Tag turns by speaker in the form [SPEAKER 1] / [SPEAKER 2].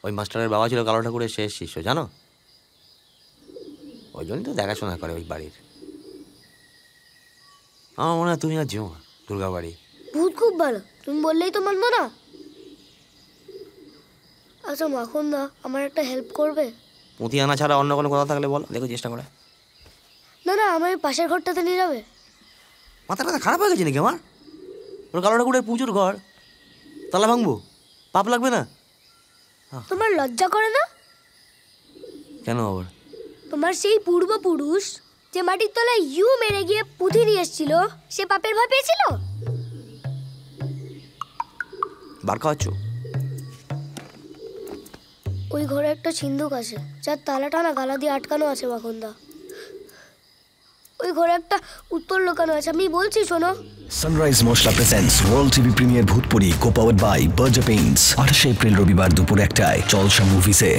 [SPEAKER 1] ওই মাস্টারের বাবা ছিল কালো ঠাকুরের শেষ শিষ্য, জানো? ওই জন্যই তো দেখাশোনা করে ওই বাড়ির। আমার মনে হয় তুমি আর যেও না দুর্গা বাড়ি।
[SPEAKER 2] ভূত খুব ভালো, তুমি বললেই তো মানবো না। আচ্ছা মাখন দা, আমার একটা হেল্প করবে?
[SPEAKER 1] পুঁতি আনা ছাড়া অন্য কোনো কথা থাকলে বল, দেখো চেষ্টা করে।
[SPEAKER 2] না না, আমার পাশের ঘরটাতে নিয়ে যাবে।
[SPEAKER 1] মাথাটা খারাপ হয়ে গেছে নাকি আমার? ওর কালো ঠাকুরের পুজোর ঘর, তালা ভাঙবো? পাপ লাগবে না?
[SPEAKER 2] তোমার লজ্জা করে না?
[SPEAKER 1] কেন আবার?
[SPEAKER 2] তোমার সেই পূর্বপুরুষ যে মাটির তলায় মেরে গিয়ে পুঁথি নিয়ে এসেছিল, সে পাপের ভয় পেয়েছিল?
[SPEAKER 1] বার খাওয়াচ্ছ?
[SPEAKER 2] ওই ঘরে একটা সিন্ধুক আছে, যার তালাটা না গালা দিয়ে আটকানো আছে মাখনদা। ওই ঘরে একটা উত্তর লুকানো আছে, আমি বলছি শোনো।
[SPEAKER 3] Sunrise masala presents world TV premiere Bhootpuri, co-powered by Berger Paints, 28 April রবিবার দুপুর 1টায় জলসা মুভিসে।